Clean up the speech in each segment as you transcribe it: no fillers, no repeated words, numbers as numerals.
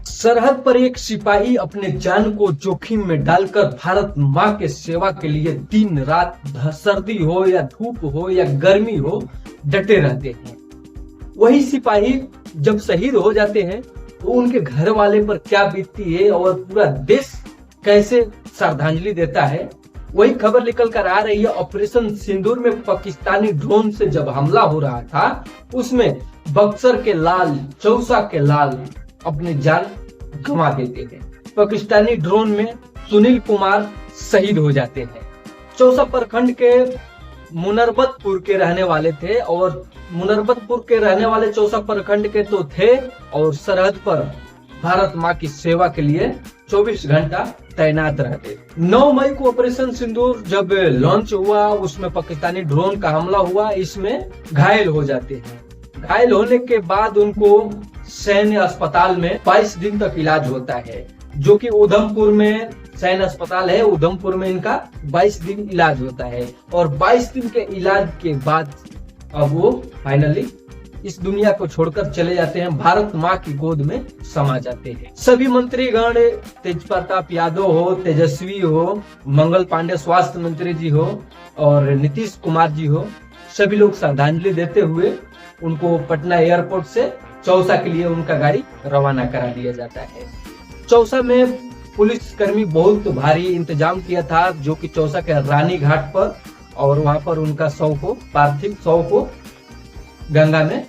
सरहद पर एक सिपाही अपने जान को जोखिम में डालकर भारत माँ के सेवा के लिए दिन रात सर्दी हो या धूप हो या गर्मी हो डटे रहते हैं। वही सिपाही जब शहीद हो जाते हैं तो उनके घर वाले पर क्या बीतती है और पूरा देश कैसे श्रद्धांजलि देता है, वही खबर निकल कर आ रही है। ऑपरेशन सिंदूर में पाकिस्तानी ड्रोन से जब हमला हो रहा था, उसमें बक्सर के लाल, चौसा के लाल अपने जान गंवा देते हैं। पाकिस्तानी ड्रोन में सुनील कुमार शहीद हो जाते हैं। चौसा प्रखंड के मुनरबतपुर के रहने वाले थे और मुनरबतपुर के रहने वाले चौसा प्रखंड के तो थे और सरहद पर भारत माँ की सेवा के लिए 24 घंटा तैनात रहते। 9 मई को ऑपरेशन सिंदूर जब लॉन्च हुआ, उसमें पाकिस्तानी ड्रोन का हमला हुआ, इसमें घायल हो जाते हैं। घायल होने के बाद उनको सैन्य अस्पताल में 22 दिन तक इलाज होता है, जो कि उधमपुर में सैन्य अस्पताल है। उधमपुर में इनका 22 दिन इलाज होता है और 22 दिन के इलाज के बाद अब वो फाइनली इस दुनिया को छोड़कर चले जाते हैं, भारत माँ की गोद में समा जाते हैं। सभी मंत्रीगण, तेज प्रताप यादव हो, तेजस्वी हो, मंगल पांडे स्वास्थ्य मंत्री जी हो और नीतीश कुमार जी हो, सभी लोग श्रद्धांजलि देते हुए उनको पटना एयरपोर्ट से चौसा के लिए उनका गाड़ी रवाना करा दिया जाता है। चौसा में पुलिस कर्मी बहुत भारी इंतजाम किया था, जो कि चौसा के रानी घाट पर, और वहां पर उनका पार्थिव शव को गंगा में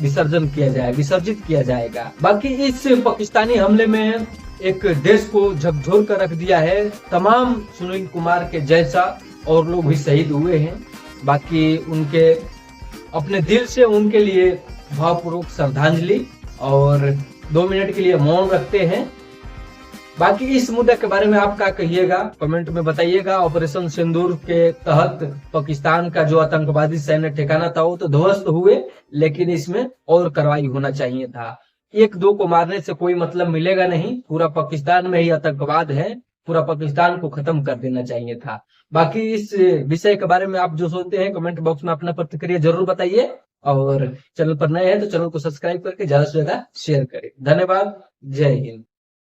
विसर्जित किया जाएगा। बाकी इस पाकिस्तानी हमले में एक देश को झकझोर कर रख दिया है। तमाम सुनील कुमार के जैसा और लोग भी शहीद हुए हैं। बाकी उनके अपने दिल से उनके लिए भावपूर्वक श्रद्धांजलि और 2 मिनट के लिए मौन रखते हैं। बाकी इस मुद्दे के बारे में आप क्या कहिएगा, कमेंट में बताइएगा। ऑपरेशन सिंदूर के तहत पाकिस्तान का जो आतंकवादी सैन्य ठिकाना था वो तो ध्वस्त हुए, लेकिन इसमें और कार्रवाई होना चाहिए था। 1-2 को मारने से कोई मतलब मिलेगा नहीं। पूरा पाकिस्तान में ही आतंकवाद है, पूरा पाकिस्तान को खत्म कर देना चाहिए था। बाकी इस विषय के बारे में आप जो सोचते हैं कमेंट बॉक्स में अपना प्रतिक्रिया जरूर बताइए और चैनल पर नए हैं तो चैनल को सब्सक्राइब करके ज्यादा से ज्यादा शेयर करें। धन्यवाद। जय हिंद।